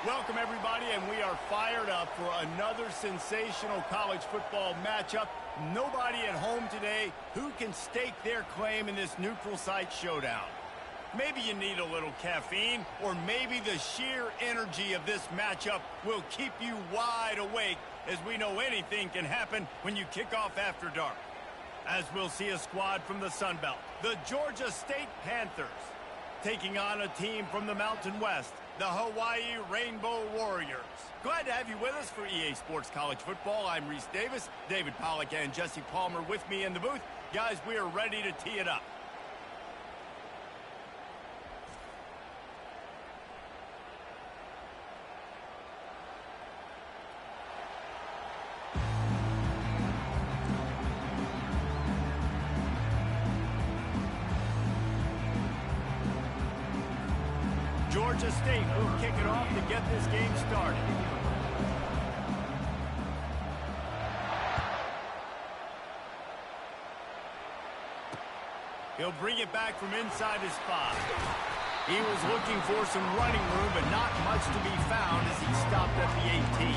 Welcome, everybody, and we are fired up for another sensational college football matchup. Nobody at home today who can stake their claim in this neutral site showdown. Maybe you need a little caffeine, or maybe the sheer energy of this matchup will keep you wide awake, as we know anything can happen when you kick off after dark. As we'll see a squad from the Sun Belt, the Georgia State Panthers, taking on a team from the Mountain West, the Hawaii Rainbow Warriors. Glad to have you with us for EA Sports College Football. I'm Reese Davis, David Pollack and Jesse Palmer with me in the booth. Guys, we are ready to tee it up. Georgia State will kick it off to get this game started. He'll bring it back from inside his 5. He was looking for some running room, but not much to be found as he stopped at the 18.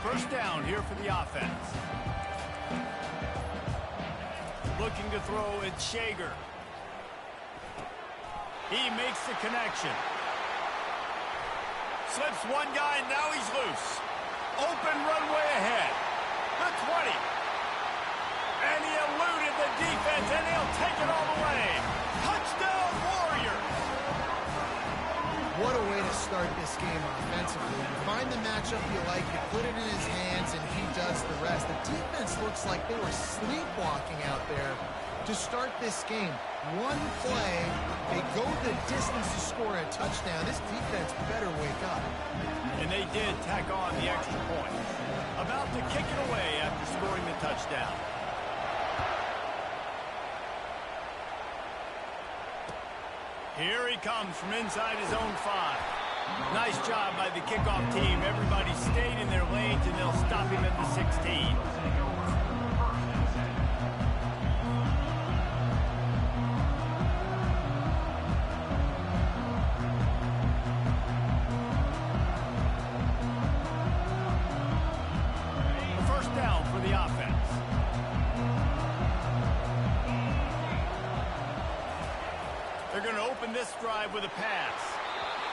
First down here for the offense. Looking to throw, it's Shager. He makes the connection. Slips one guy, and now he's loose. Open runway ahead. The 20. And he eluded the defense, and he'll take it all the way. Touchdown, Warriors! What a way to start this game offensively. You find the matchup you like, you put it in his hands, and he does the rest. The defense looks like they were sleepwalking out there to start this game. One play, they go the distance to score a touchdown. This defense better wake up. And they did tack on the extra point. About to kick it away after scoring the touchdown. Here he comes from inside his own 5. Nice job by the kickoff team. Everybody stayed in their lanes, and they'll stop him at the 16. The first down for the offense. They're going to open this drive with a pass.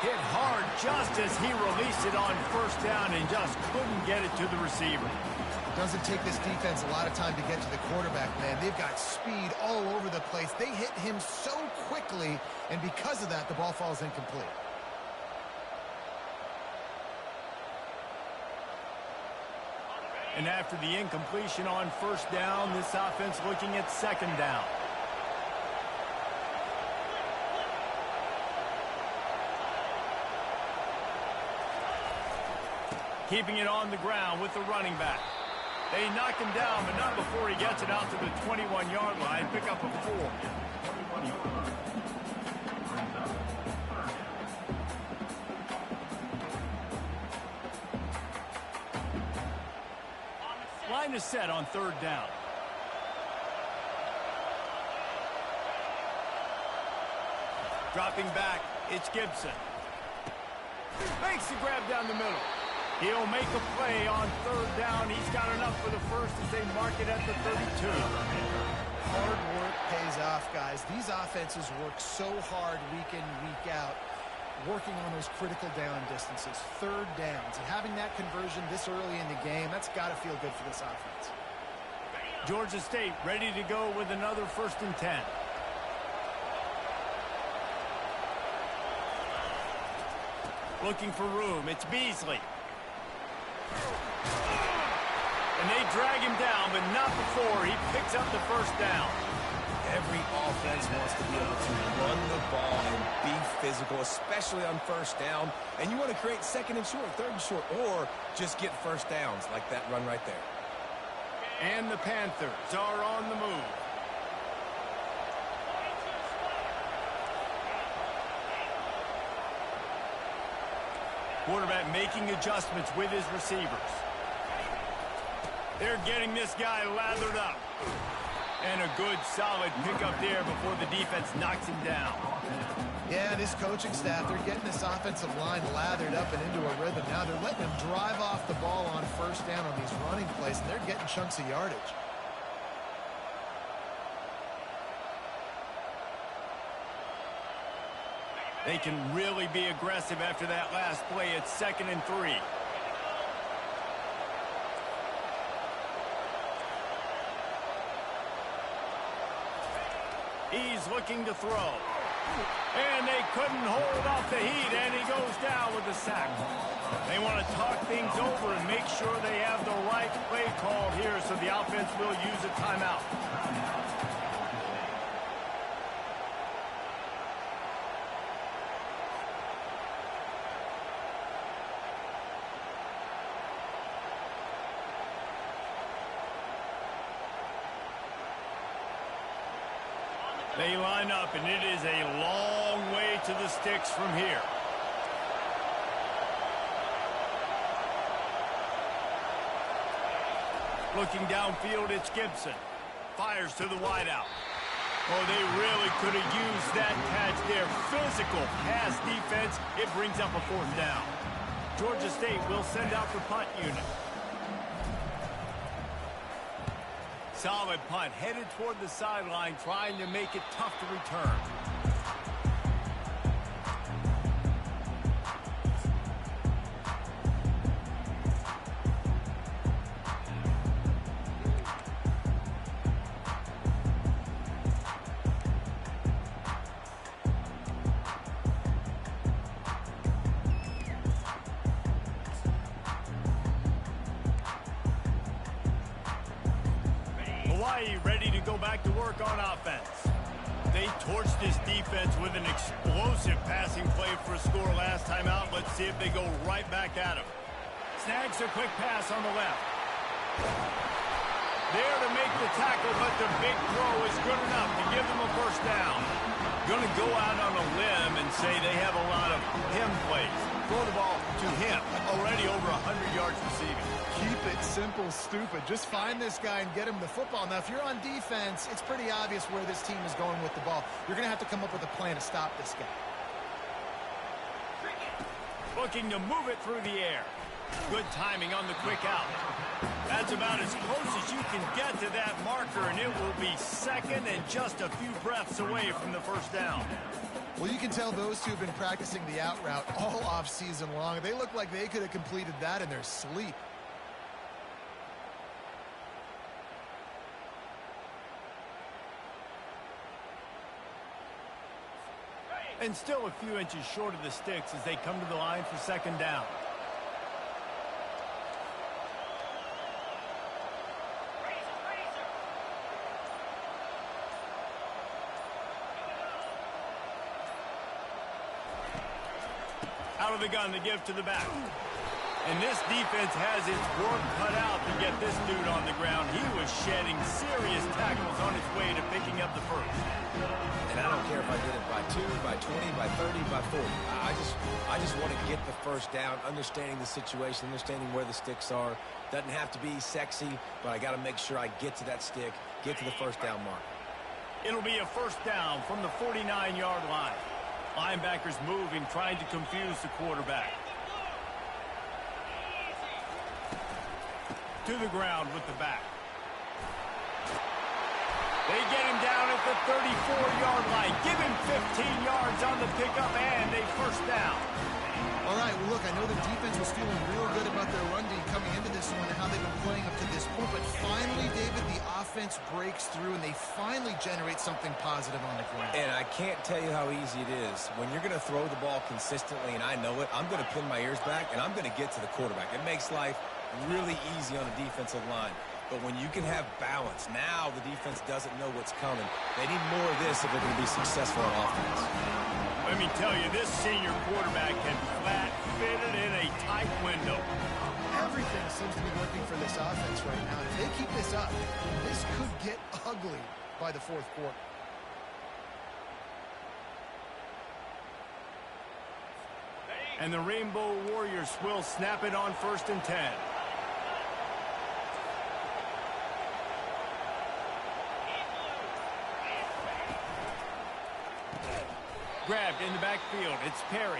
Hit hard just as he released it on first down and just couldn't get it to the receiver. It doesn't take this defense a lot of time to get to the quarterback, man. They've got speed all over the place. They hit him so quickly, and because of that, the ball falls incomplete. And after the incompletion on first down, this offense looking at second down. Keeping it on the ground with the running back. They knock him down, but not before he gets it out to the 21-yard line. Pick up a 4. Line is set on third down. Dropping back, it's Gibson. Makes the grab down the middle. He'll make a play on third down. He's got enough for the first as they mark it at the 32. Hard work pays off, guys. These offenses work so hard week in, week out, working on those critical down distances, third downs. And having that conversion this early in the game, that's got to feel good for this offense. Georgia State ready to go with another 1st and 10. Looking for room. It's Beasley. And they drag him down, but not before he picks up the first down. Every offense wants to be able to run the ball and be physical, especially on first down. And you want to create second and short, third and short, or just get first downs like that run right there. And the Panthers are on the move. Quarterback making adjustments with his receivers. They're getting this guy lathered up. And a good, solid pickup there before the defense knocks him down. Yeah, this coaching staff, they're getting this offensive line lathered up and into a rhythm. Now they're letting them drive off the ball on first down on these running plays, and they're getting chunks of yardage. They can really be aggressive after that last play. It's 2nd and 3. He's looking to throw. And they couldn't hold off the heat, and he goes down with a sack. They want to talk things over and make sure they have the right play called here, so the offense will use a timeout. They line up, and it is a long way to the sticks from here. Looking downfield, it's Gibson. Fires to the wideout. Oh, they really could have used that catch there. Physical pass defense. It brings up a 4th down. Georgia State will send out the punt unit. Solid punt, headed toward the sideline, trying to make it tough to return. Ready to go back to work on offense. They torched this defense with an explosive passing play for a score last time out. Let's see if they go right back at him. Snags a quick pass on the left. There to make the tackle, but the big throw is good enough to give them a 1st down. Going to go out on a limb and say they have a lot of him plays. Throw the ball to him. Already over 100 yards receiving. Keep it simple, stupid. Just find this guy and get him the football. Now, if you're on defense, it's pretty obvious where this team is going with the ball. You're going to have to come up with a plan to stop this guy. Looking to move it through the air. Good timing on the quick out. That's about as close as you can get to that marker, and it will be 2nd and just a few breaths away from the 1st down. Well, you can tell those two have been practicing the out route all off season long. They look like they could have completed that in their sleep. And still a few inches short of the sticks as they come to the line for 2nd down. Out of the gun to give to the back. And this defense has its work cut out to get this dude on the ground. He was shedding serious tackles on his way to picking up the 1st. And I don't care if I did it by 2, by 20, by 30, by 40. I just want to get the 1st down, understanding the situation, understanding where the sticks are. Doesn't have to be sexy, but I got to make sure I get to that stick, get to the 1st down mark. It'll be a 1st down from the 49-yard line. Linebackers moving, trying to confuse the quarterback. To the ground with the back. They get him down at the 34-yard line. Give him 15 yards on the pickup and a 1st down. All right, well, look, I know the defense was feeling real good about their run D coming into this one and how they've been playing up to this point. But finally, David, the offense breaks through and they finally generate something positive on the ground. And I can't tell you how easy it is. When you're going to throw the ball consistently, and I know it, I'm going to pin my ears back and I'm going to get to the quarterback. It makes life really easy on the defensive line. But when you can have balance, now the defense doesn't know what's coming. They need more of this if they're going to be successful on offense. Let me tell you, this senior quarterback can flat fit it in a tight window. Everything seems to be working for this offense right now. If they keep this up, this could get ugly by the 4th quarter. And the Rainbow Warriors will snap it on 1st and 10. Grabbed in the backfield. It's Perry.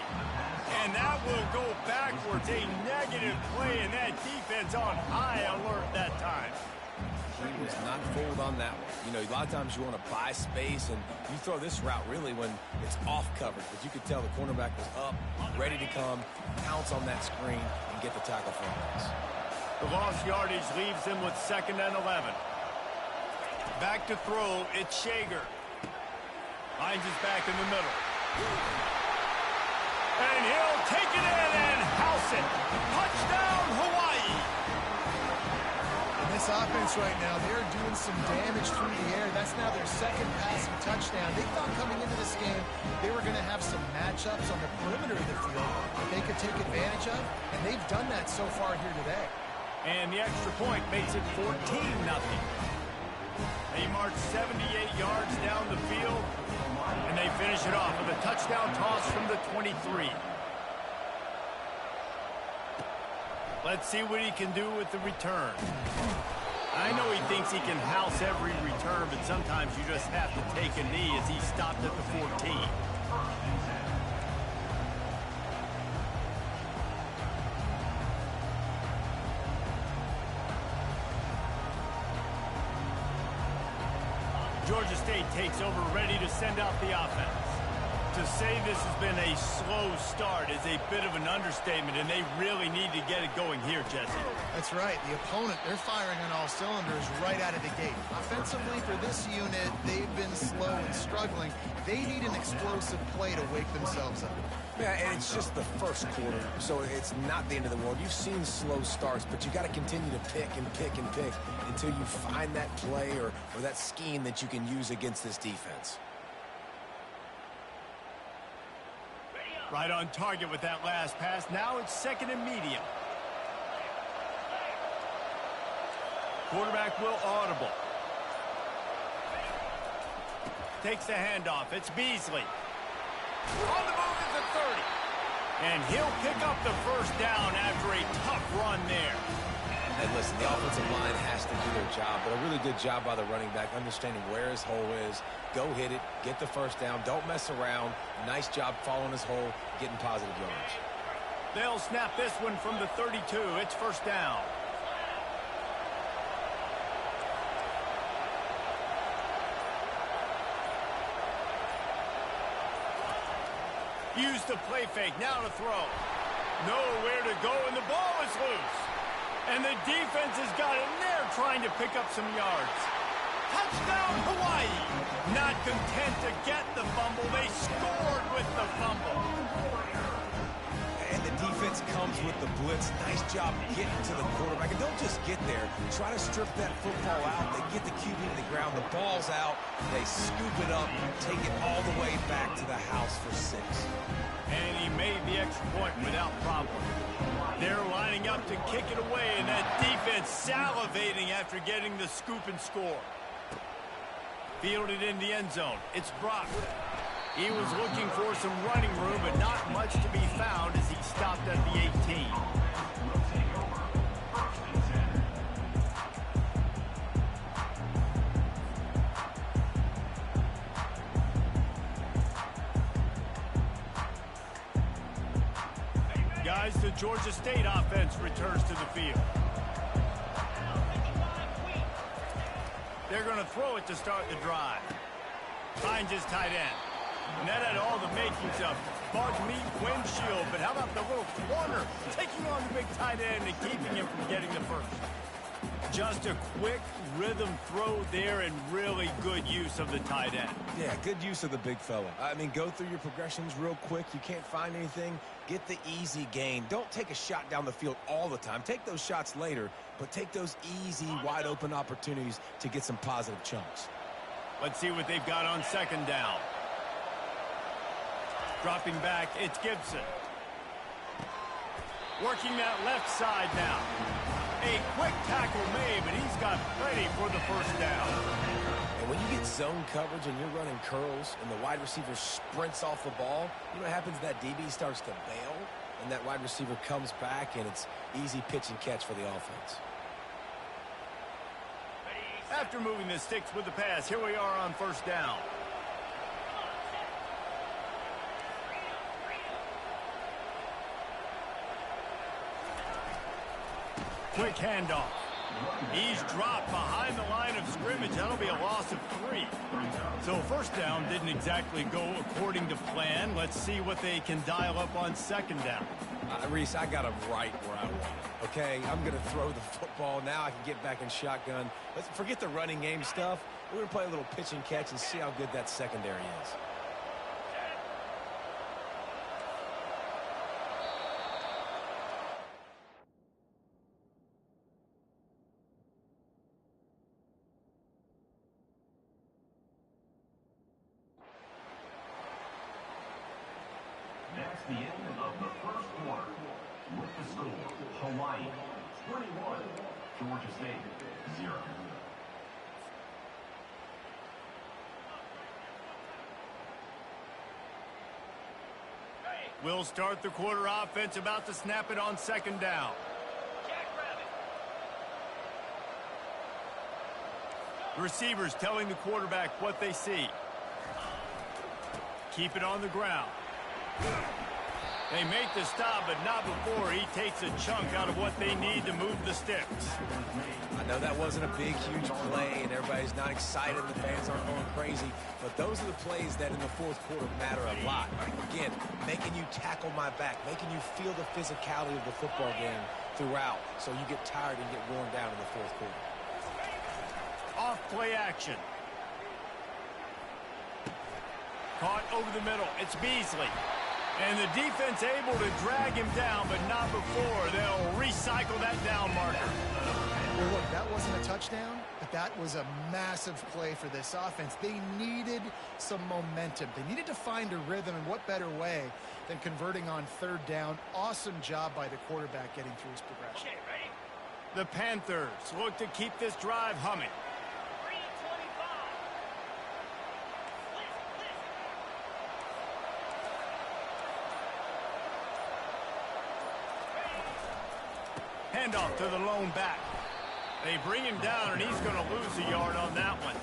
And that will go backwards. A negative play, and that defense on high alert that time. He was not fooled on that one. You know, a lot of times you want to buy space, and you throw this route really when it's off coverage. But you could tell the cornerback was up, ready to come, pounce on that screen, and get the tackle for him. The lost yardage leaves him with 2nd and 11. Back to throw. It's Shager. Finds his back in the middle. And he'll take it in and house it. Touchdown, Hawaii. This offense right now, they're doing some damage through the air. That's now their 2nd passing touchdown. They thought coming into this game they were going to have some matchups on the perimeter of the field that they could take advantage of, and they've done that so far here today. And the extra point makes it 14-0. They march 78 yards down the field, and they finish it off with a touchdown toss from the 23. Let's see what he can do with the return. I know he thinks he can house every return, but sometimes you just have to take a knee as he stopped at the 14. Georgia State takes over, ready to send out the offense. To say this has been a slow start is a bit of an understatement, and they really need to get it going here, Jesse. That's right. The opponent, they're firing on all cylinders right out of the gate. Offensively, for this unit, they've been slow and struggling. They need an explosive play to wake themselves up. Yeah, and it's just the first quarter, so it's not the end of the world. You've seen slow starts, but you got to continue to pick and pick and pick until you find that play or that scheme that you can use against this defense. Right on target with that last pass. Now it's 2nd and medium. Quarterback will audible. Takes the handoff. It's Beasley. On the move is the 30. And he'll pick up the 1st down after a tough run there. Hey, listen, the offensive line has to do their job, but a really good job by the running back, understanding where his hole is. Go hit it, get the 1st down, don't mess around. Nice job following his hole, getting positive yards. They'll snap this one from the 32. It's 1st down. Use the play fake, now to throw. Nowhere to go, and the ball is loose. And the defense has got in there trying to pick up some yards. Touchdown, Hawaii. Not content to get the fumble, they scored with the fumble. And the defense comes with the blitz. Nice job getting to the quarterback. And don't just get there. Try to strip that football out. They get the QB to the ground. The ball's out. They scoop it up, take it all the way back to the house for 6. And he made the extra point without problem. They're lining up to kick it away, and that defense salivating after getting the scoop and score. Fielded in the end zone. It's Brock. He was looking for some running room, but not much to be found as he stopped at the 18. Guys, the Georgia State offense returns to the field. They're going to throw it to start the drive. Finds his tight end. And that had all the makings of bug meat windshield. But how about the little corner taking on the big tight end and keeping him from getting the first? Just a quick rhythm throw there and really good use of the tight end. Yeah, good use of the big fella. I mean, go through your progressions real quick. You can't find anything. Get the easy gain. Don't take a shot down the field all the time. Take those shots later, but take those easy, wide-open opportunities to get some positive chunks. Let's see what they've got on 2nd down. Dropping back, it's Gibson. Working that left side now. A quick tackle made, but he's got plenty for the 1st down. And when you get zone coverage and you're running curls and the wide receiver sprints off the ball, you know what happens? That DB starts to bail. and that wide receiver comes back, and it's easy pitch and catch for the offense. After moving the sticks with the pass, here we are on first down. Quick handoff. He's dropped behind the line of scrimmage. That'll be a loss of 3. So first down didn't exactly go according to plan. Let's see what they can dial up on second down. Reese, I got him right where I want it. Okay, I'm going to throw the football. Now I can get back in shotgun. Let's forget the running game stuff. We're going to play a little pitch and catch and see how good that secondary is. That's the end of the first quarter. With the score, Hawaii 21, Georgia State 0. We'll start the quarter offense, about to snap it on second down. The receivers telling the quarterback what they see. Keep it on the ground. They make the stop, but not before he takes a chunk out of what they need to move the sticks. I know that wasn't a big, huge play, and everybody's not excited. The fans aren't going crazy. But those are the plays that in the fourth quarter matter a lot. Again, making you tackle my back, making you feel the physicality of the football game throughout, so you get tired and get worn down in the fourth quarter. Off play action. Caught over the middle. It's Beasley. And the defense able to drag him down, but not before. They'll recycle that down marker. Well, look, that wasn't a touchdown, but that was a massive play for this offense. They needed some momentum. They needed to find a rhythm, and what better way than converting on third down. Awesome job by the quarterback getting through his progression. Okay, ready? The Panthers look to keep this drive humming. Handoff to the lone back. They bring him down, and he's going to lose a yard on that one.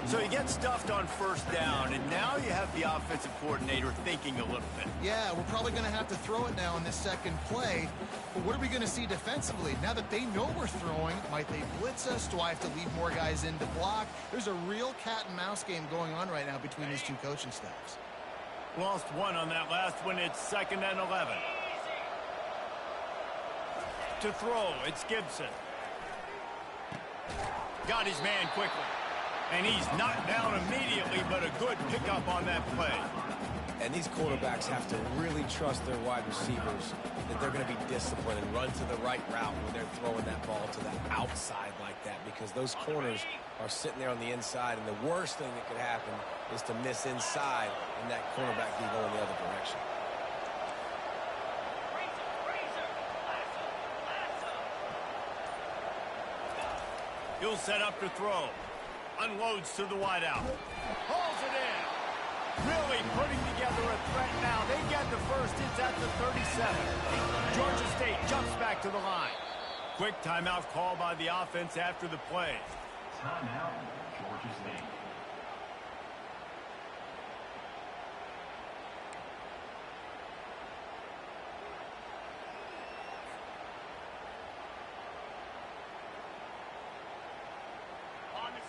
So he gets stuffed on first down, and now you have the offensive coordinator thinking a little bit. Yeah, we're probably going to have to throw it now in this second play. But what are we going to see defensively? Now that they know we're throwing, might they blitz us? Do I have to leave more guys in to block? There's a real cat and mouse game going on right now between these two coaching staffs. Lost one on that last one. It's 2nd and 11. To throw, it's Gibson. Got his man quickly. And he's knocked down immediately, but a good pickup on that play. And these quarterbacks have to really trust their wide receivers that they're going to be disciplined and run to the right route when they're throwing that ball to the outside like that, because those corners are sitting there on the inside, and the worst thing that could happen is to miss inside and that cornerback be going the other direction. He'll set up to throw. Unloads to the wideout. Hauls it in. Really putting together a threat now. They get the first. It's at the 37. Georgia State jumps back to the line. Quick timeout call by the offense after the play. Timeout, Georgia State.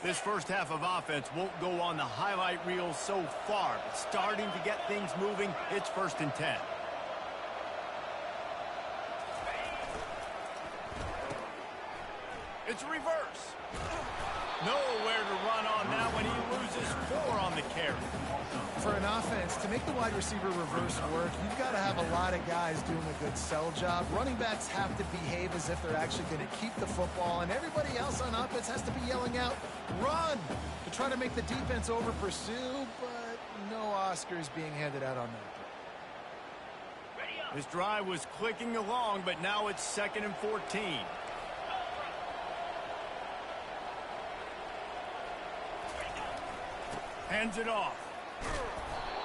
This first half of offense won't go on the highlight reel so far, but starting to get things moving. It's 1st and 10. It's reverse. Nowhere to run on that when he loses 4 on the carry. For an offense, to make the wide receiver reverse work, you've got to have a lot of guys doing a good sell job. Running backs have to behave as if they're actually going to keep the football, and everybody else on offense has to be yelling out, run, to try to make the defense over pursue, but no Oscars being handed out on that. This drive was clicking along, but now it's 2nd and 14. Hands it off.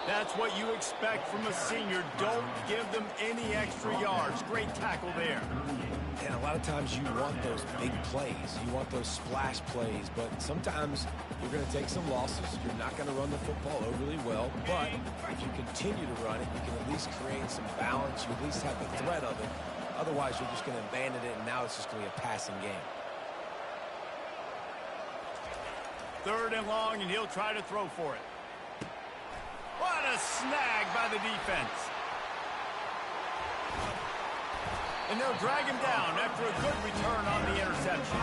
That's what you expect from a senior. Don't give them any extra yards. Great tackle there. And a lot of times you want those big plays. You want those splash plays. But sometimes you're going to take some losses. You're not going to run the football overly well. But if you continue to run it, you can at least create some balance. You at least have the threat of it. Otherwise, you're just going to abandon it, and now it's just going to be a passing game. 3rd and long, and he'll try to throw for it. What a snag by the defense. And they'll drag him down after a good return on the interception.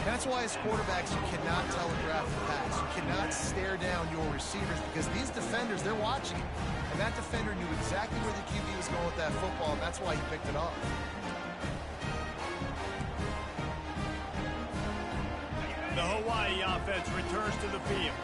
That's why as quarterbacks you cannot telegraph the pass. You cannot stare down your receivers because these defenders, they're watching you. And that defender knew exactly where the QB was going with that football, and that's why he picked it off. The Hawaii offense returns to the field.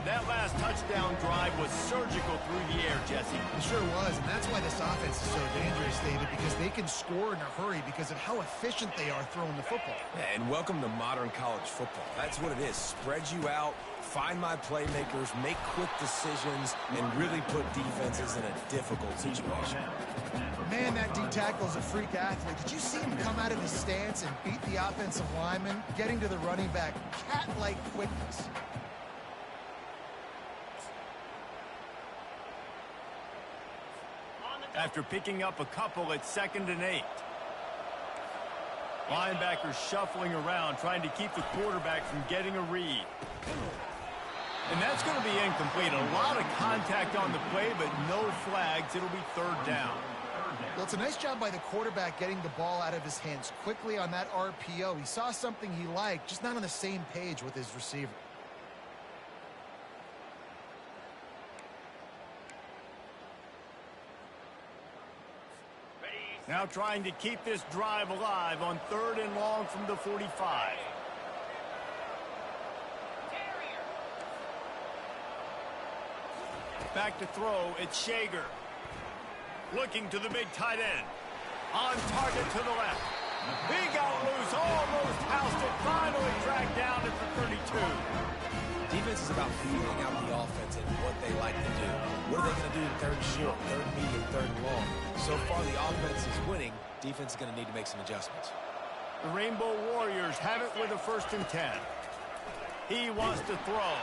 That last touchdown drive was surgical through the air, Jesse. It sure was, and that's why this offense is so dangerous, David, because they can score in a hurry because of how efficient they are throwing the football. Yeah, and welcome to modern college football. That's what it is. Spread you out, find my playmakers, make quick decisions, and really put defenses in a difficult situation. Man, that D tackle is a freak athlete. Did you see him come out of his stance and beat the offensive lineman, getting to the running back? Cat-like quickness. After picking up a couple at 2nd and 8. Linebackers shuffling around, trying to keep the quarterback from getting a read. And that's going to be incomplete. A lot of contact on the play, but no flags. It'll be 3rd down. Well, it's a nice job by the quarterback getting the ball out of his hands quickly on that RPO. He saw something he liked, just not on the same page with his receiver. Now trying to keep this drive alive on 3rd and long from the 45. Back to throw, it's Shager. Looking to the big tight end. On target to the left. He got loose, almost housed it, finally dragged down at the 32. Defense is about feeling out the offense and what they like to do. What are they going to do in 3rd and short, 3rd and medium, 3rd and long? So far, the offense is winning. Defense is going to need to make some adjustments. The Rainbow Warriors have it with a 1st and 10. He wants to throw.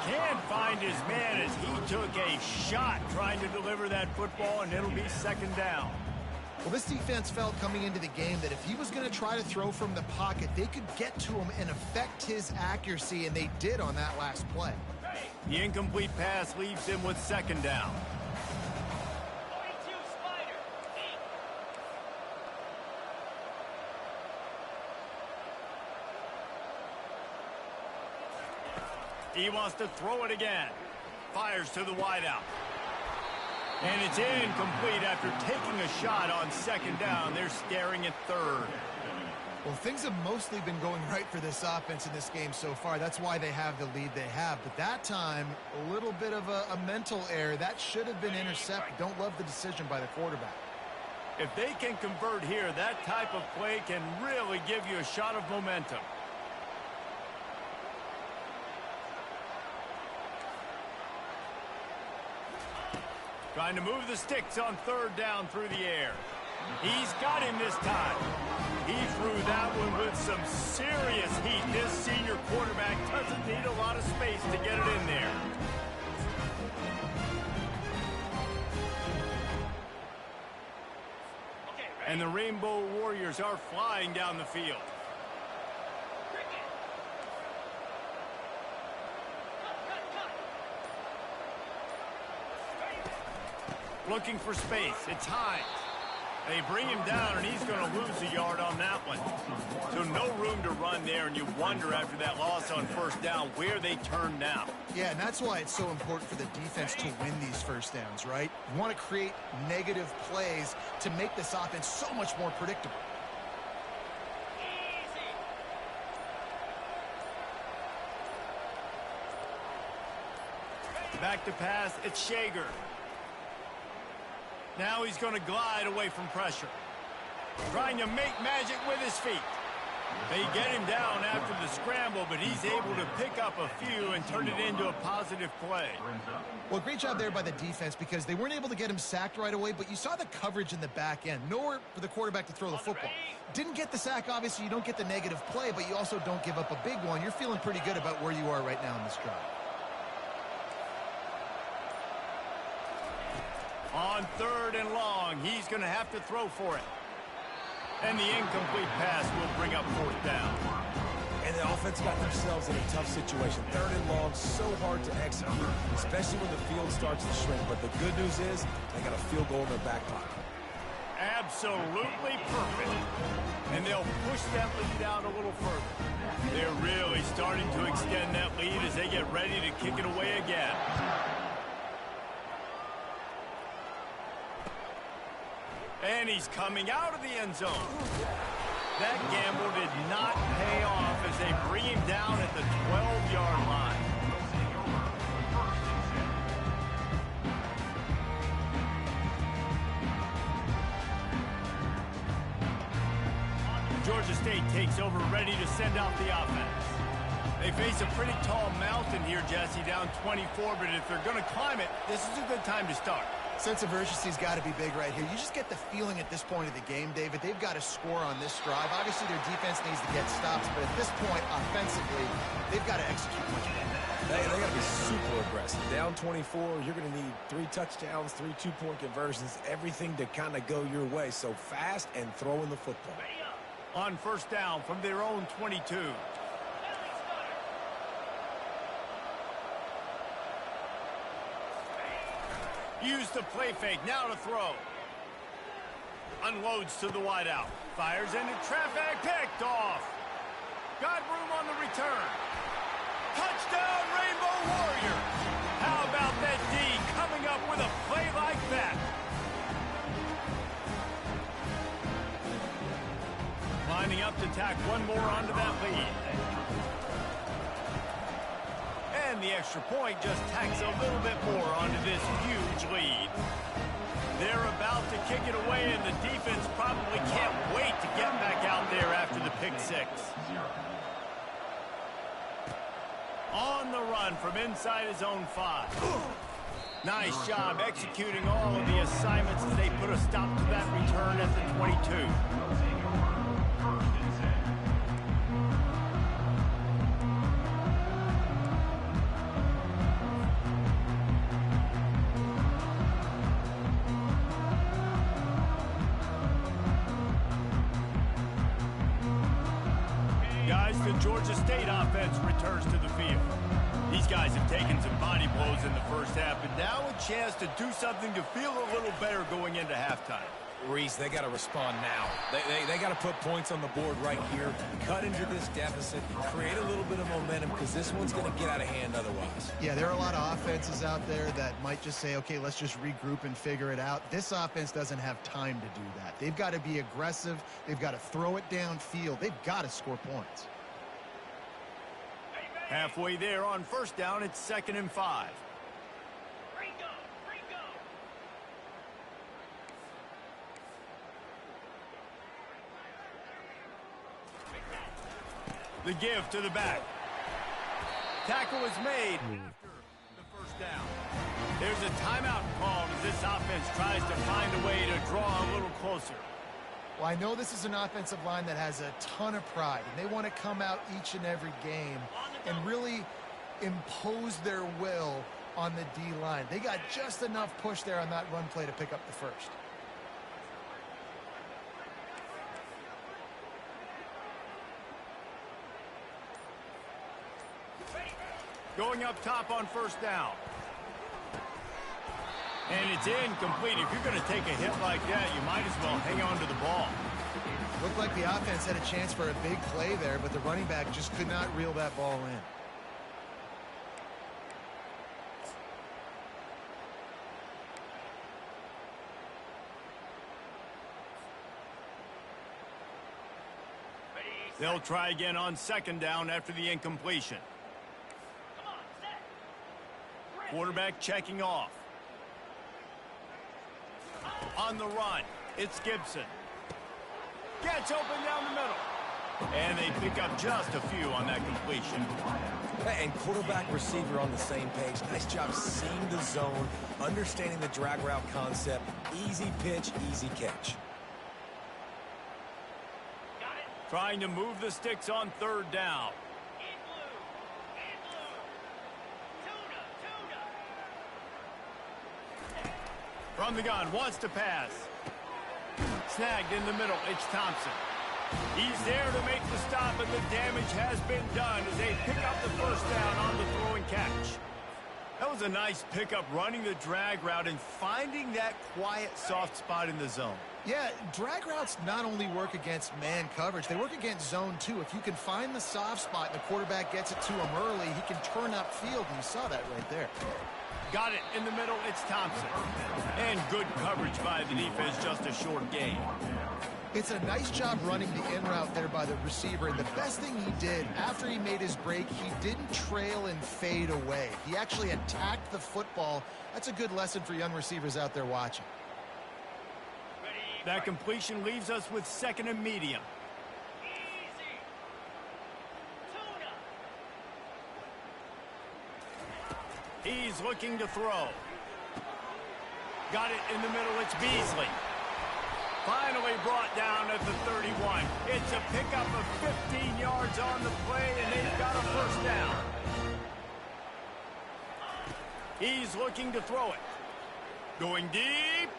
Can't find his man as he took a shot trying to deliver that football, and it'll be 2nd down. Well, this defense felt coming into the game that if he was going to try to throw from the pocket, they could get to him and affect his accuracy, and they did on that last play. The incomplete pass leaves him with 2nd down. He wants to throw it again. Fires to the wideout. And it's incomplete after taking a shot on 2nd down. They're staring at 3rd. Well, things have mostly been going right for this offense in this game so far. That's why they have the lead they have. But that time, a little bit of a mental error. That should have been intercepted. Don't love the decision by the quarterback. If they can convert here, that type of play can really give you a shot of momentum. Trying to move the sticks on 3rd down through the air. He's got him this time. He threw that one with some serious heat. This senior quarterback doesn't need a lot of space to get it in there. And the Rainbow Warriors are flying down the field. Looking for space. It's Hines. They bring him down, and he's going to lose a yard on that one. So no room to run there, and you wonder after that loss on 1st down where they turn now. Yeah, and that's why it's so important for the defense to win these 1st downs, right? You want to create negative plays to make this offense so much more predictable. Back to pass. It's Shager. Now he's going to glide away from pressure. Trying to make magic with his feet. They get him down after the scramble, but he's able to pick up a few and turn it into a positive play. Well, great job there by the defense because they weren't able to get him sacked right away, but you saw the coverage in the back end. Nowhere for the quarterback to throw the football. Didn't get the sack, obviously. You don't get the negative play, but you also don't give up a big one. You're feeling pretty good about where you are right now in this drive. On 3rd and long, he's going to have to throw for it. And the incomplete pass will bring up 4th down. And the offense got themselves in a tough situation. 3rd and long, so hard to execute, especially when the field starts to shrink. But the good news is they got a field goal in their back pocket. Absolutely perfect. And they'll push that lead out a little further. They're really starting to extend that lead as they get ready to kick it away again. And he's coming out of the end zone. That gamble did not pay off as they bring him down at the 12-yard line. Georgia State takes over, ready to send out the offense. They face a pretty tall mountain here, Jesse, down 24, but if they're going to climb it, this is a good time to start. Sense of urgency's got to be big right here. You just get the feeling at this point of the game, David, they've got to score on this drive. Obviously, their defense needs to get stops, but at this point, offensively, they've got to execute much better. They got to be super aggressive. Down 24, you're going to need 3 touchdowns, 3 two-point conversions, everything to kind of go your way. So fast and throwing the football. On 1st down from their own 22. Use the play fake, now to throw. Unloads to the wideout. Fires into traffic, picked off. Got room on the return. Touchdown, Rainbow Warrior. How about that D coming up with a play like that? Lining up to tack one more onto that lead. And the extra point just tacks a little bit more onto this huge lead. They're about to kick it away, and the defense probably can't wait to get back out there after the pick 6. On the run from inside his own 5. Nice job executing all of the assignments as they put a stop to that return at the 22. The Georgia State offense returns to the field. These guys have taken some body blows in the first half, but now a chance to do something to feel a little better going into halftime. Reese, they got to respond now. They got to put points on the board right here, cut into this deficit, create a little bit of momentum because this one's going to get out of hand otherwise. Yeah, there are a lot of offenses out there that might just say, okay, let's just regroup and figure it out. This offense doesn't have time to do that. They've got to be aggressive. They've got to throw it downfield. They've got to score points. Halfway there on 1st down, it's 2nd and 5. The give to the back. Tackle is made after the 1st down. There's a timeout called as this offense tries to find a way to draw a little closer. Well, I know this is an offensive line that has a ton of pride, and they want to come out each and every game and really impose their will on the D-line. They got just enough push there on that run play to pick up the 1st. Going up top on 1st down. And it's incomplete. If you're going to take a hit like that, you might as well hang on to the ball. Looked like the offense had a chance for a big play there, but the running back just could not reel that ball in. They'll try again on 2nd down after the incompletion. Quarterback checking off. On the run, it's Gibson. Gets open down the middle. And they pick up just a few on that completion. And quarterback receiver on the same page. Nice job seeing the zone, understanding the drag route concept. Easy pitch, easy catch. Trying to move the sticks on third down. From the gun, wants to pass. Snagged in the middle, it's Thompson. He's there to make the stop, and the damage has been done as they pick up the first down on the throw and catch. That was a nice pickup, running the drag route and finding that quiet, soft spot in the zone. Yeah, drag routes not only work against man coverage, they work against zone too. If you can find the soft spot and the quarterback gets it to him early, he can turn upfield, and you saw that right there. Got it in the middle, it's Thompson. And good coverage by the defense, just a short gain. It's a nice job running the in route there by the receiver, and the best thing he did after he made his break, he didn't trail and fade away. He actually attacked the football. That's a good lesson for young receivers out there watching. That completion leaves us with second and medium. He's looking to throw. Got it in the middle, it's Beasley. Finally brought down at the 31. It's a pickup of 15 yards on the play, and they've got a first down. He's looking to throw it. Going deep.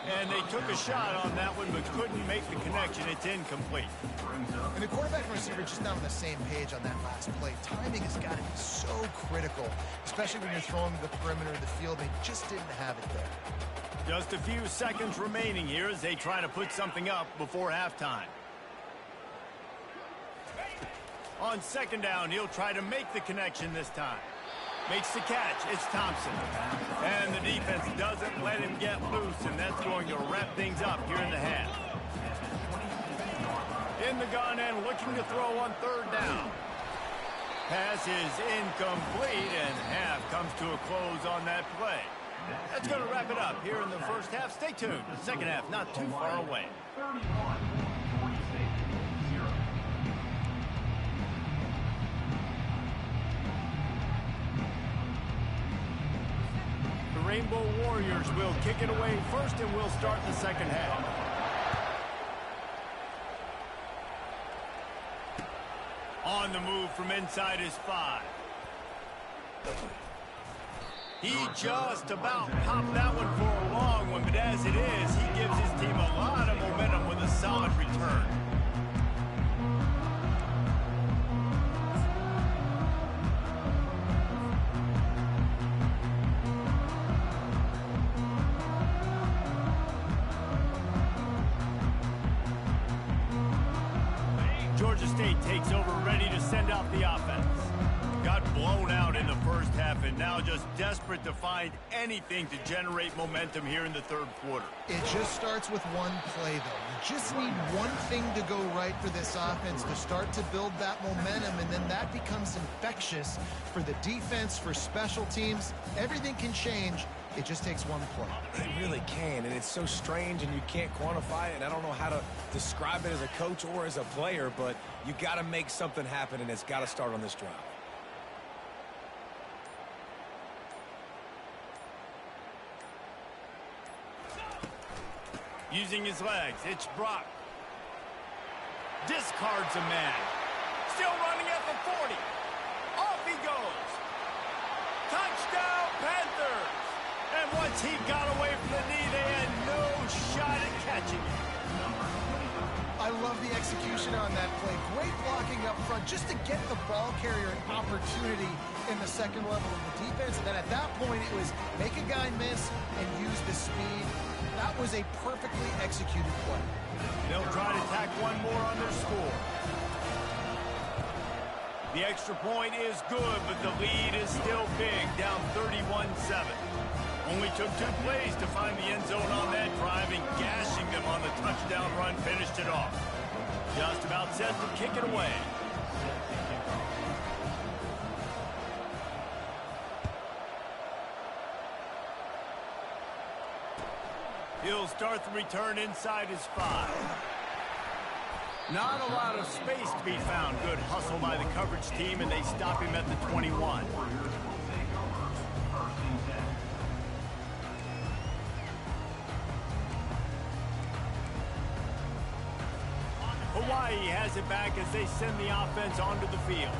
And they took a shot on that one, but couldn't make the connection. It's incomplete. And the quarterback and receiver just not on the same page on that last play. Timing has got to be so critical, especially when you're throwing the perimeter of the field. They just didn't have it there. Just a few seconds remaining here as they try to put something up before halftime. On second down, he'll try to make the connection this time. Makes the catch. It's Thompson. And the defense doesn't let him get loose, and that's going to wrap things up here in the half. In the gun and looking to throw on third down. Pass is incomplete, and half comes to a close on that play. That's going to wrap it up here in the first half. Stay tuned. The second half not too far away. 31, Florida State, 0. The Rainbow Warriors will kick it away first, and we'll start the second half. On the move from inside his 5. He just about popped that one for a long one, but as it is, he gives his team a lot of momentum with a solid return. Georgia State takes over, ready to send out the offense. Got blown out in the first half and now just desperate to find anything to generate momentum here in the third quarter. It just starts with one play, though. You just need one thing to go right for this offense to start to build that momentum, and then that becomes infectious for the defense, for special teams. Everything can change. It just takes one play. It really can, and it's so strange, and you can't quantify it, and I don't know how to describe it as a coach or as a player, but you got to make something happen, and it's got to start on this drive. Using his legs, it's Brock. Discards a man. Still running at the 40. Off he goes. Touchdown, Panthers! And once he got away from the knee, they had no shot at catching it. I love the execution on that play. Great blocking up front just to get the ball carrier an opportunity in the second level of the defense. And then at that point, it was make a guy miss and use the speed. That was a perfectly executed play. They'll try to tack one more on their score. The extra point is good, but the lead is still big, down 31-7. Only took 2 plays to find the end zone on that drive, and gashing them on the touchdown run finished it off. Just about set to kick it away. He'll start the return inside his 5. Not a lot of space to be found. Good hustle by the coverage team, and they stop him at the 21. Hawaii has it back as they send the offense onto the field.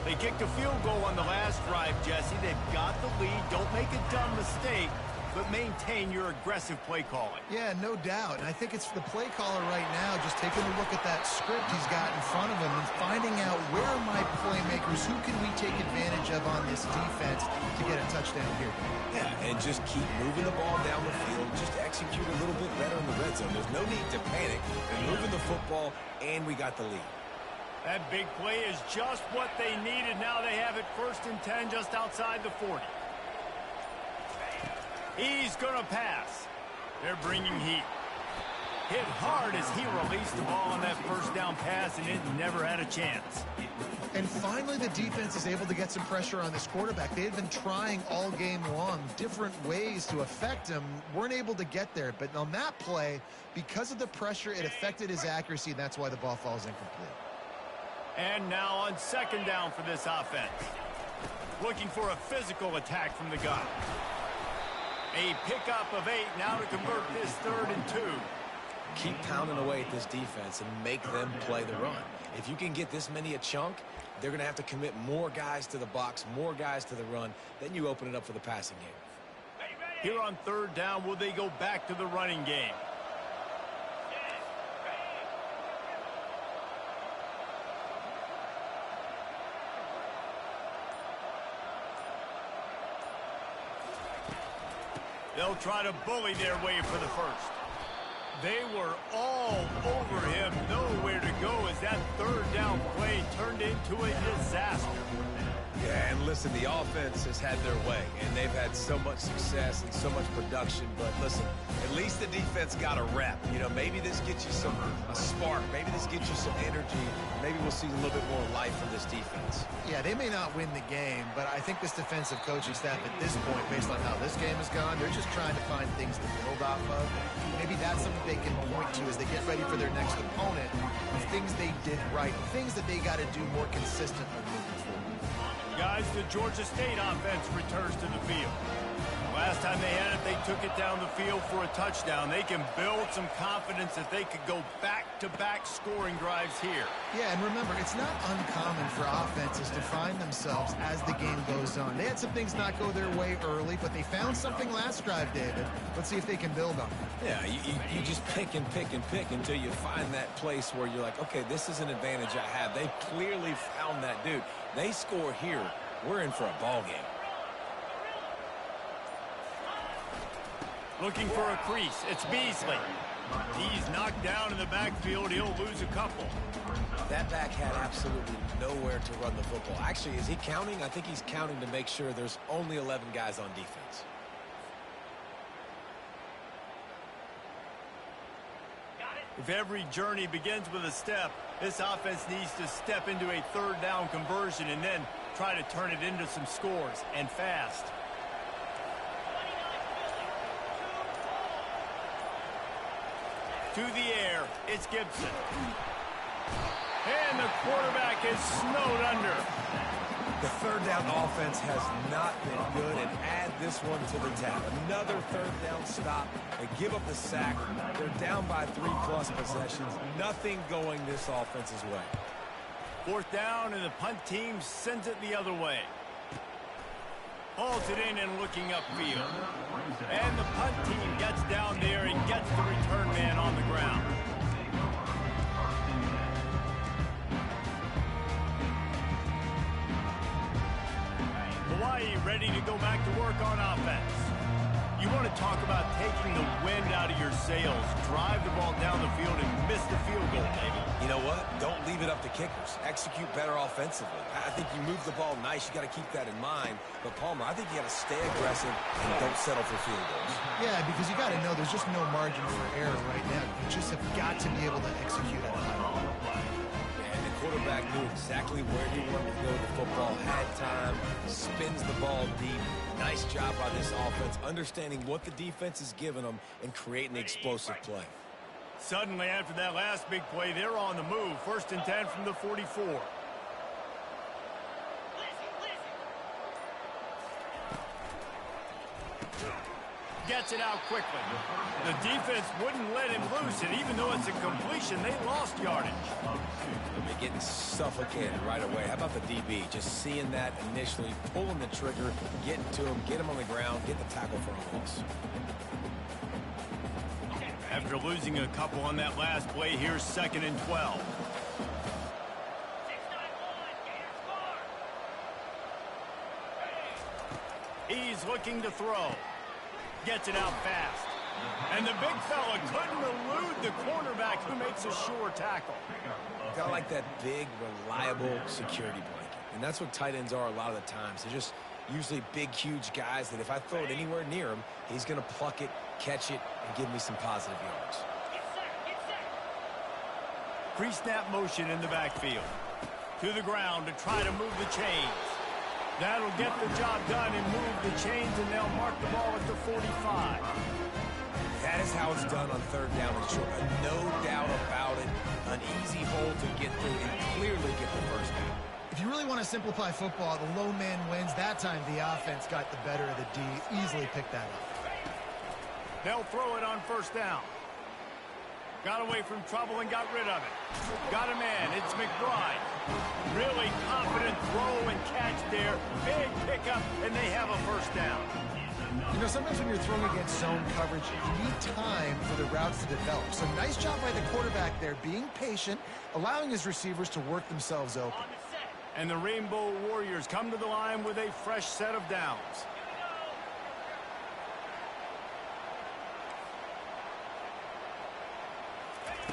They kicked a field goal on the last drive, Jesse. They've got the lead. Don't make a dumb mistake, but maintain your aggressive play calling. Yeah, no doubt. And I think it's the play caller right now just taking a look at that script he's got in front of him and finding out where are my playmakers, who can we take advantage of on this defense to get a touchdown here. Yeah, and just keep moving the ball down the field. Just execute a little bit better in the red zone. There's no need to panic. They're moving the football, and we got the lead. That big play is just what they needed. Now they have it 1st and 10 just outside the 40. He's going to pass. They're bringing heat. Hit hard as he released the ball on that 1st down pass, and it never had a chance. And finally, the defense is able to get some pressure on this quarterback. They had been trying all game long different ways to affect him. Weren't able to get there. But on that play, because of the pressure, it affected his accuracy, and that's why the ball falls incomplete. And now on 2nd down for this offense. Looking for a physical attack from the gun. A pickup of 8 now to convert this 3rd and 2. Keep pounding away at this defense and make them play the run. If you can get this many a chunk, they're going to have to commit more guys to the box, more guys to the run. Then you open it up for the passing game. Here on 3rd down, will they go back to the running game? They'll try to bully their way for the 1st. They were all over him, nowhere to go as that 3rd down play turned into a disaster. Yeah, and listen, the offense has had their way, and they've had so much success and so much production. But listen, at least the defense got a rep. You know, maybe this gets you a spark. Maybe this gets you some energy. Maybe we'll see a little bit more life from this defense. Yeah, they may not win the game, but I think this defensive coaching staff at this point, based on how this game has gone, they're just trying to find things to build off of. Maybe that's something they can point to as they get ready for their next opponent, of things they did right, things that they got to do more consistently moving forward. Guys, the Georgia State offense returns to the field. Last time they had it, they took it down the field for a touchdown. They can build some confidence that they could go back-to-back scoring drives here. Yeah, and remember, it's not uncommon for offenses to find themselves as the game goes on. They had some things not go their way early, but they found something last drive, David. Let's see if they can build on it. Yeah, you just pick and pick and pick until you find that place where you're like, okay, this is an advantage I have. They clearly found that dude. They score here, we're in for a ball game. Looking for a crease. It's Beasley. He's knocked down in the backfield. He'll lose a couple. That back had absolutely nowhere to run the football. Actually, is he counting? I think he's counting to make sure there's only 11 guys on defense. If every journey begins with a step, this offense needs to step into a 3rd down conversion and then try to turn it into some scores, and fast. To the air, it's Gibson. And the quarterback is snowed under. The 3rd down offense has not been good, and add this one to the tab. Another 3rd down stop. They give up the sack. They're down by 3+ possessions. Nothing going this offense's way. 4th down, and the punt team sends it the other way. Halted in and looking upfield. And the punt team gets down there and gets the return man on the ground. Hawaii ready to go back to work on offense. You want to talk about taking the wind out of your sails. Drive the ball down the field and miss the field goal, maybe. You know what? Don't leave it up to kickers. Execute better offensively. I think you move the ball nice. You got to keep that in mind. But, Palmer, I think you got to stay aggressive and don't settle for field goals. Yeah, because you got to know there's just no margin for error right now. You just have got to be able to execute at a high level. And the quarterback knew exactly where he wanted to go with the football, had time, spins the ball deep. Nice job by this offense, understanding what the defense is giving them and creating the explosive play. Suddenly, after that last big play, they're on the move. 1st and 10 from the 44. Gets it out quickly. The defense wouldn't let him loose, and even though it's a completion, they lost yardage. They're getting suffocated right away. How about the DB? Just seeing that initially, pulling the trigger, getting to him, get him on the ground, get the tackle for a loss. After losing a couple on that last play, here's 2nd and 12. He's looking to throw. Gets it out fast. And the big fella couldn't elude the cornerback who makes a sure tackle. Got like that big, reliable security blanket. And that's what tight ends are a lot of the times. They're just usually big, huge guys that if I throw it anywhere near him, he's going to pluck it, catch it, and give me some positive yards. Pre-snap motion in the backfield. To the ground to try to move the chains. That'll get the job done and move the chains, and they'll mark the ball at the 45. That is how it's done on 3rd down and short. No doubt about it. An easy hole to get through and clearly get the 1st down. If you really want to simplify football, the low man wins. That time the offense got the better of the D. Easily picked that up. They'll throw it on 1st down. Got away from trouble and got rid of it. Got a man. It's McBride. Really confident throw and catch there. Big pickup, and they have a 1st down. You know, sometimes when you're throwing against zone coverage, you need time for the routes to develop. So nice job by the quarterback there, being patient, allowing his receivers to work themselves open. And the Rainbow Warriors come to the line with a fresh set of downs.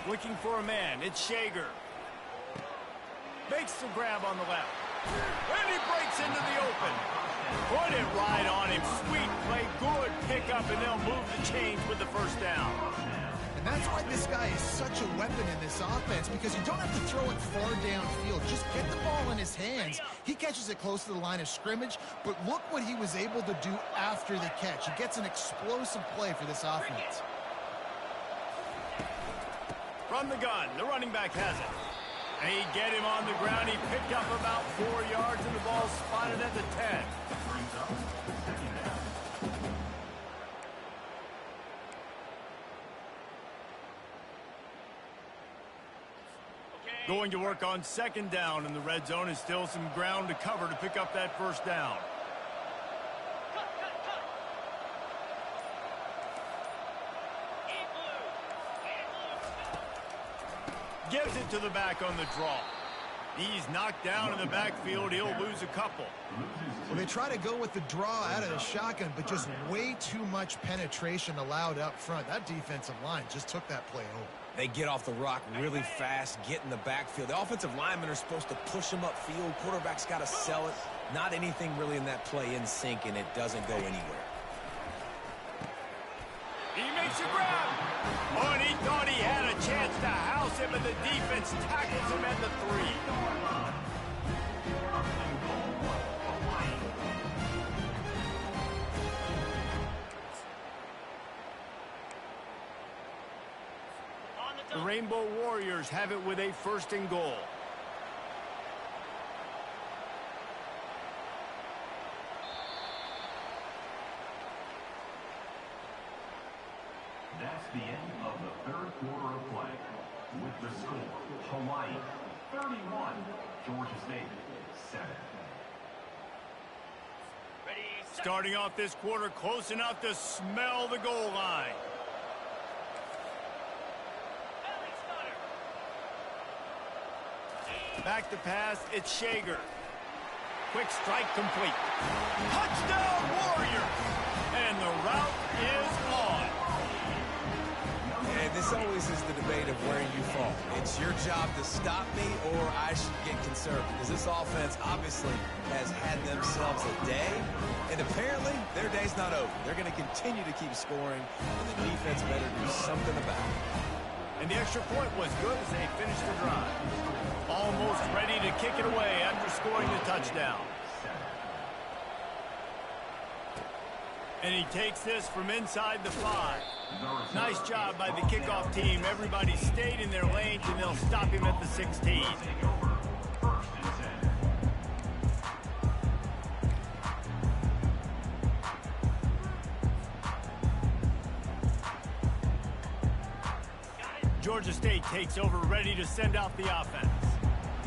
Looking for a man. It's Shager. Makes the grab on the left. And he breaks into the open. Put it right on him. Sweet play. Good pickup, and they'll move the chains with the 1st down. And that's why this guy is such a weapon in this offense, because you don't have to throw it far downfield. Just get the ball in his hands. He catches it close to the line of scrimmage, but look what he was able to do after the catch. He gets an explosive play for this offense. From the gun, the running back has it. And he get him on the ground. He picked up about 4 yards, and the ball spotted at the 10. Going to work on 2nd down in the red zone, and still some ground to cover to pick up that 1st down. Gives it to the back on the draw. He's knocked down in the backfield. He'll lose a couple. Well, they try to go with the draw out of the shotgun, but just way too much penetration allowed up front. That defensive line just took that play over. They get off the rock really fast, get in the backfield. The offensive linemen are supposed to push them upfield. Quarterback's got to sell it. Not anything really in that play in sync, and it doesn't go anywhere. He makes a grab. Oh, and he thought he had a chance to house him, and the defense tackles him at the 3. The Rainbow Warriors have it with a 1st and goal. That's the end of the 3rd quarter of play. With the score, Hawaii 31, Georgia State 7. Starting off this quarter close enough to smell the goal line. Back to pass, it's Shager. Quick strike complete. Touchdown Warriors! And the route is on. And this always is the debate of where you fall. It's your job to stop me, or I should get conservative. Because this offense obviously has had themselves a day, and apparently their day's not over. They're going to continue to keep scoring, and the defense better do something about it. And the extra point was good as they finished the drive. Almost ready to kick it away after scoring the touchdown. And he takes this from inside the 5. Nice job by the kickoff team. Everybody stayed in their lanes, and they'll stop him at the 16. Georgia State takes over, ready to send out the offense.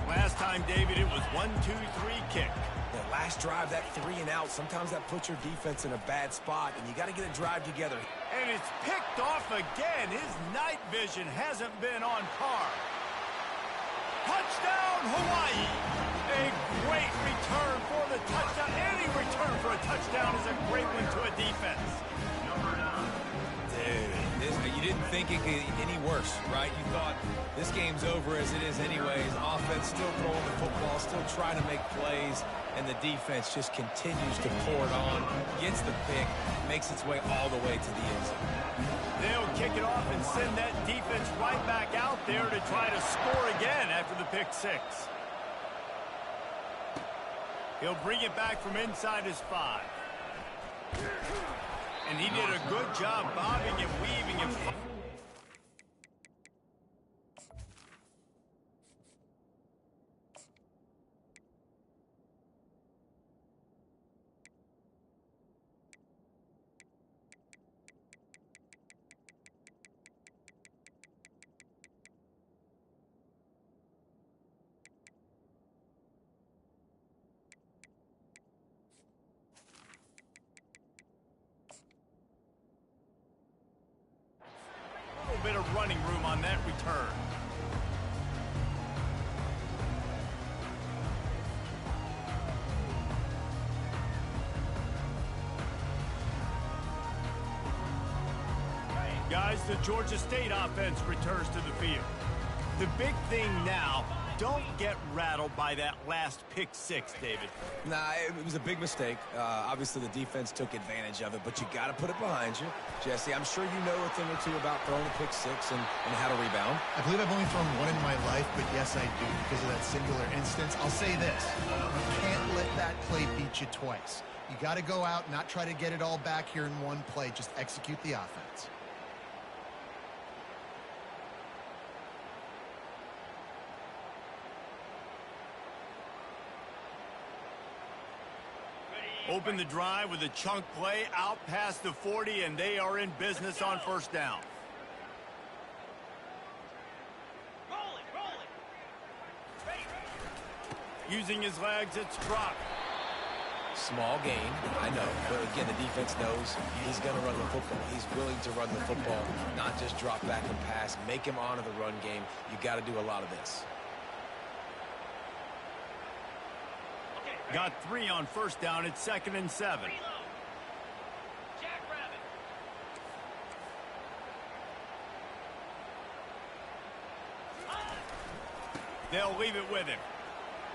Last time, David, it was 1-2-3 kick. The last drive, that 3 and out, sometimes that puts your defense in a bad spot, and you got to get a drive together. And it's picked off again. His night vision hasn't been on par. Touchdown, Hawaii! A great return for the touchdown. Any return for a touchdown is a great one to a defense. Dude, you didn't think it could get any worse, right? You thought this game's over as it is anyways. Offense still throwing the football, still trying to make plays, and the defense just continues to pour it on, gets the pick, makes its way all the way to the end zone. They'll kick it off and send that defense right back out there to try to score again after the pick 6. He'll bring it back from inside his 5. And he did a good job bobbing and weaving and bit of running room on that return. Guys, the Georgia State offense returns to the field. The big thing now, don't get rattled by that last pick 6, David. Nah, it was a big mistake. Obviously, the defense took advantage of it, but you got to put it behind you. Jesse, I'm sure you know a thing or two about throwing a pick 6 and how to rebound. I believe I've only thrown one in my life, but yes, I do because of that singular instance. I'll say this. You can't let that play beat you twice. You got to go out, not try to get it all back here in one play. Just execute the offense. Open the drive with a chunk play out past the 40, and they are in business on first down. Using his legs, it's dropped. Small gain, I know, but again, the defense knows he's going to run the football. He's willing to run the football, not just drop back and pass, make him honor the run game. You got to do a lot of this. Got 3 on first down. It's 2nd and 7. They'll leave it with him.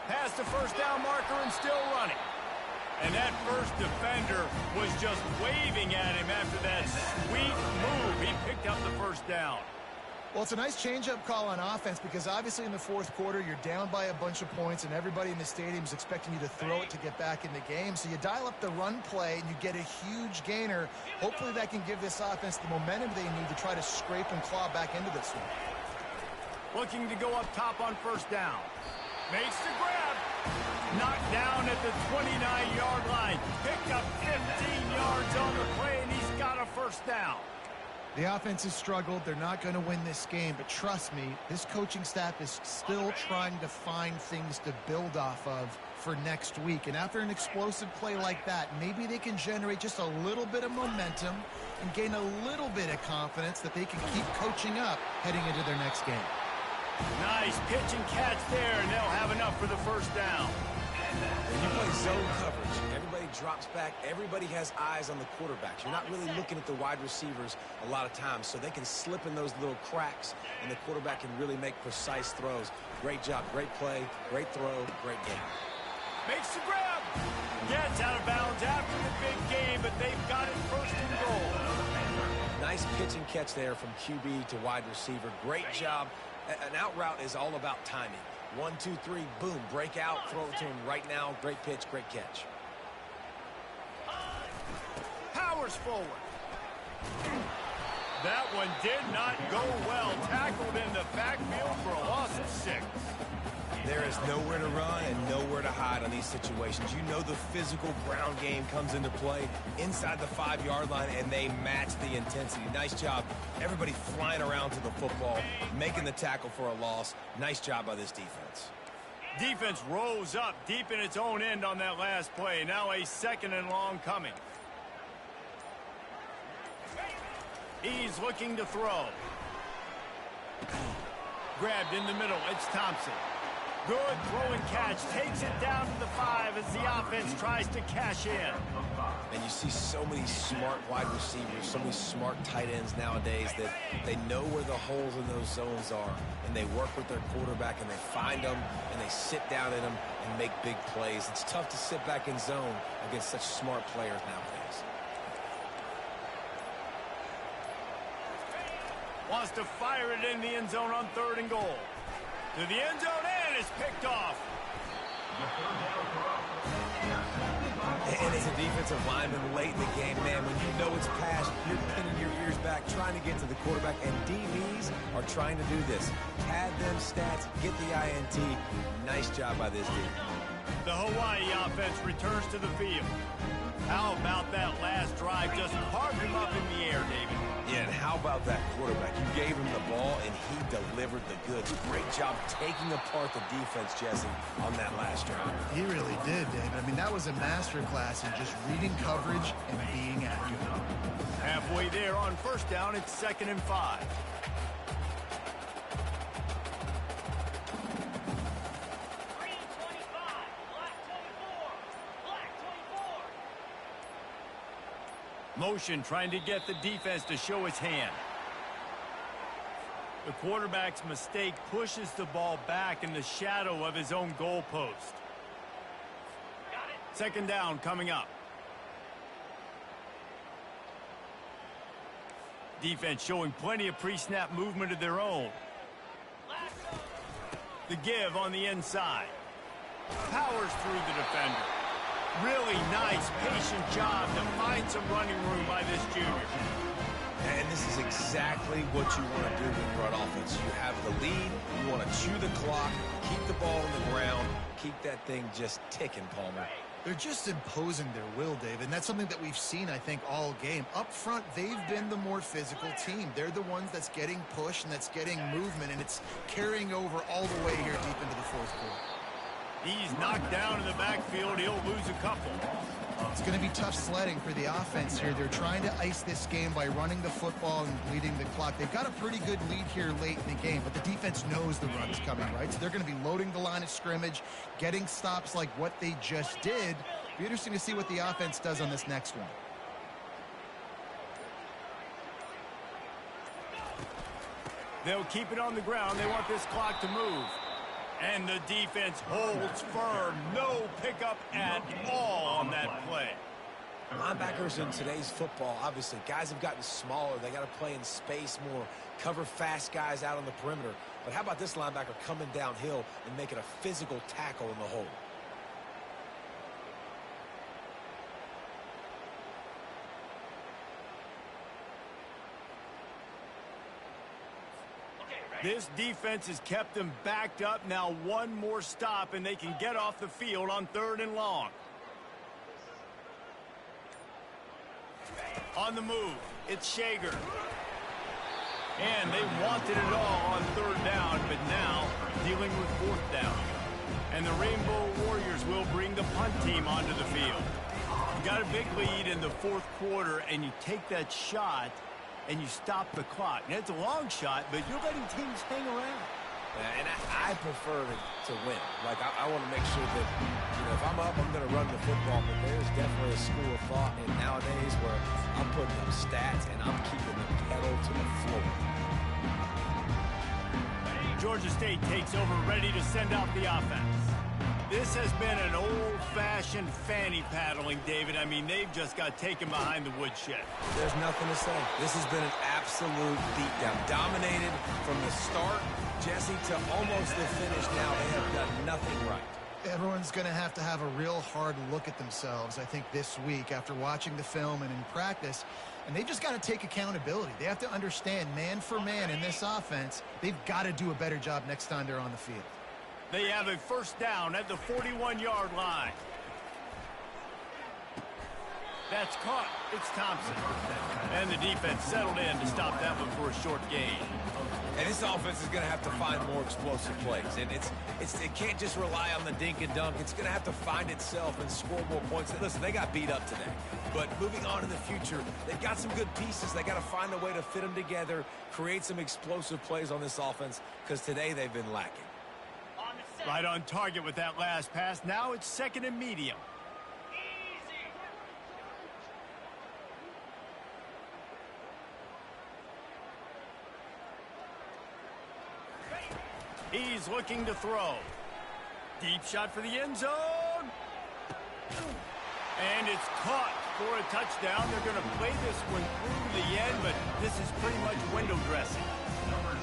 Past the first down marker and still running. And that first defender was just waving at him after that sweet move. He picked up the first down. Well, it's a nice change-up call on offense because obviously in the fourth quarter, you're down by a bunch of points and everybody in the stadium is expecting you to throw it to get back in the game. So you dial up the run play and you get a huge gainer. Hopefully that can give this offense the momentum they need to try to scrape and claw back into this one. Looking to go up top on first down. Makes the grab. Knocked down at the 29-yard line. Picked up 15 yards on the play, and he's got a first down. The offense has struggled. They're not going to win this game, but trust me, this coaching staff is still trying to find things to build off of for next week. And after an explosive play like that, maybe they can generate just a little bit of momentum and gain a little bit of confidence that they can keep coaching up heading into their next game. Nice pitch and catch there, and they'll have enough for the first down. When you play zone coverage, everybody drops back. Everybody has eyes on the quarterbacks. You're not really looking at the wide receivers a lot of times, so they can slip in those little cracks, and the quarterback can really make precise throws. Great job, great play, great throw, great game. Makes the grab. Gets out of bounds after the big game, but they've got it first and goal. Nice pitch and catch there from QB to wide receiver. Great job. An out route is all about timing. 1, 2, 3, boom, break out, throw it to him right now. Great pitch, great catch. Powers forward. That one did not go well. Tackled in the backfield for a loss of 6. There is nowhere to run and nowhere to hide on these situations. You know the physical ground game comes into play inside the 5-yard line, and they match the intensity. Nice job. Everybody flying around to the football, making the tackle for a loss. Nice job by this defense. Defense rose up deep in its own end on that last play. Now a 2nd and long coming. He's looking to throw. Grabbed in the middle. It's Thompson. Good throw and catch. Takes it down to the 5 as the offense tries to cash in. And you see so many smart wide receivers, so many smart tight ends nowadays that they know where the holes in those zones are, and they work with their quarterback, and they find them, and they sit down in them and make big plays. It's tough to sit back in zone against such smart players nowadays. Wants to fire it in the end zone on 3rd and goal. To the end zone, and it's picked off. And as a defensive lineman late in the game, man, when you know it's past, you're pinning your ears back, trying to get to the quarterback, and DBs are trying to do this. Pad them stats, get the INT. Nice job by this team. The Hawaii offense returns to the field. How about that last drive? Just carved him up in the air, David. Yeah, and how about that quarterback? You gave him the ball, and he delivered the goods. Great job taking apart the defense, Jesse, on that last drive. He really did, David. I mean, that was a masterclass in just reading coverage and being accurate. Halfway there on 1st down, it's 2nd and 5. Motion trying to get the defense to show its hand. The quarterback's mistake pushes the ball back in the shadow of his own goalpost. 2nd down coming up. Defense showing plenty of pre-snap movement of their own. The give on the inside. Powers through the defender. Really nice, patient job to find some running room by this junior. And this is exactly what you want to do when you're on offense. You have the lead, you want to chew the clock, keep the ball on the ground, keep that thing just ticking, Palmer. They're just imposing their will, Dave, and that's something that we've seen, I think, all game. Up front, they've been the more physical team. They're the ones that's getting pushed and that's getting movement, and it's carrying over all the way here deep into the 4th quarter. He's knocked down in the backfield. He'll lose a couple. It's going to be tough sledding for the offense here. They're trying to ice this game by running the football and bleeding the clock. They've got a pretty good lead here late in the game, but the defense knows the run is coming, right? So they're going to be loading the line of scrimmage, getting stops like what they just did. Be interesting to see what the offense does on this next one. They'll keep it on the ground. They want this clock to move. And the defense holds firm. No pickup at all on that play. Linebackers in today's football, obviously, guys have gotten smaller. They got to play in space more, cover fast guys out on the perimeter. But how about this linebacker coming downhill and making a physical tackle in the hole? This defense has kept them backed up. Now one more stop, and they can get off the field on 3rd and long. On the move, it's Shager. And they wanted it all on 3rd down, but now dealing with 4th down. And the Rainbow Warriors will bring the punt team onto the field. You got a big lead in the 4th quarter, and you take that shot, and you stop the clock. Now, it's a long shot, but you're letting teams hang around. And I prefer to win. Like, I want to make sure that, if I'm up, I'm going to run the football. But there's definitely a school of thought in nowadays where I'm putting up stats and I'm keeping the pedal to the floor. Georgia State takes over, ready to send out the offense. This has been an old-fashioned fanny paddling, David. I mean, they've just got taken behind the woodshed. There's nothing to say. This has been an absolute beatdown. Dominated from the start, Jesse, to almost the finish now. They have done nothing right. Everyone's going to have a real hard look at themselves, I think, this week after watching the film and in practice. And they just got to take accountability. They have to understand, man for man in this offense, they've got to do a better job next time they're on the field. They have a first down at the 41-yard line. That's caught. It's Thompson. And the defense settled in to stop that one for a short gain. And this offense is going to have to find more explosive plays. And it can't just rely on the dink and dunk. It's going to have to find itself and score more points. Listen, they got beat up today. But moving on in the future, they've got some good pieces. They got to find a way to fit them together, create some explosive plays on this offense, because today they've been lacking. Right on target with that last pass. Now it's second and medium. He's looking to throw. Deep shot for the end zone. And it's caught for a touchdown. They're going to play this one through the end, but this is pretty much window dressing.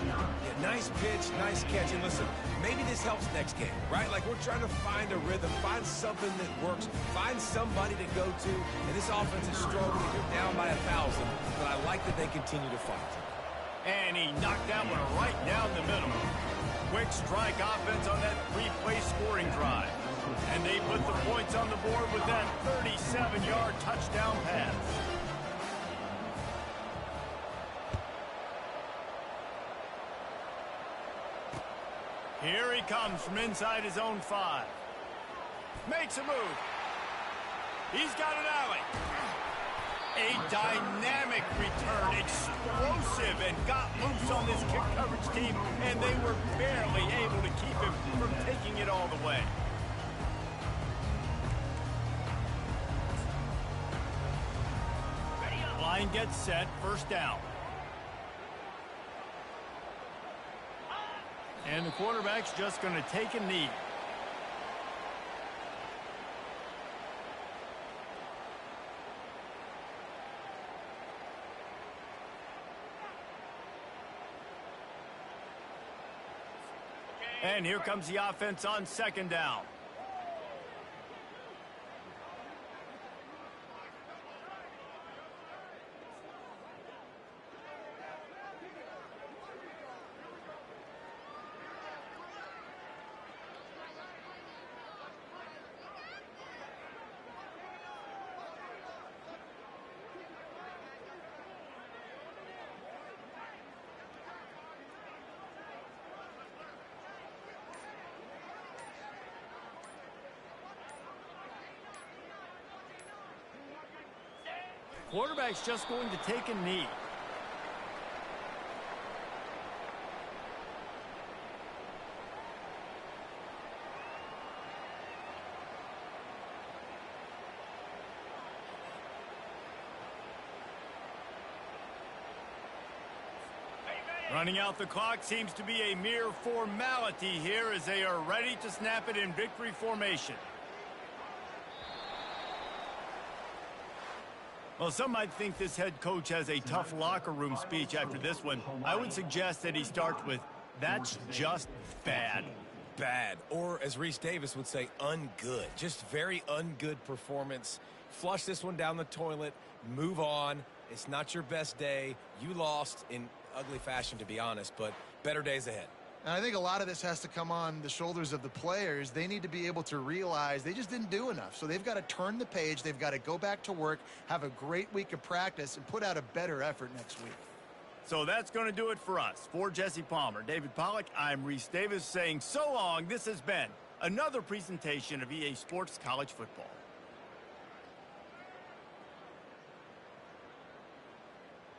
Yeah, nice pitch, nice catch. And listen, maybe this helps next game, right? Like, we're trying to find a rhythm, find something that works, find somebody to go to. And this offense is struggling. You're down by 1,000, but I like that they continue to fight. And he knocked that one right down the middle. Quick strike offense on that three-play scoring drive. And they put the points on the board with that 37-yard touchdown pass. Here he comes from inside his own 5. Makes a move. He's got an alley. A dynamic return, explosive, and got loose on this kick coverage team, and they were barely able to keep him from taking it all the way. Line gets set, first down. And the quarterback's just going to take a knee. And here comes the offense on second down. Quarterback's just going to take a knee. Running out the clock seems to be a mere formality here as they are ready to snap it in victory formation. Well, some might think this head coach has a tough locker room speech after this one. I would suggest that he starts with, "That's just bad." Bad, or as Reese Davis would say, ungood. Just very ungood performance. Flush this one down the toilet, move on. It's not your best day. You lost in ugly fashion, to be honest, but better days ahead. And I think a lot of this has to come on the shoulders of the players. They need to be able to realize they just didn't do enough. So they've got to turn the page. They've got to go back to work, have a great week of practice, and put out a better effort next week. So that's going to do it for us. For Jesse Palmer, David Pollack, I'm Reese Davis saying so long. This has been another presentation of EA Sports College Football.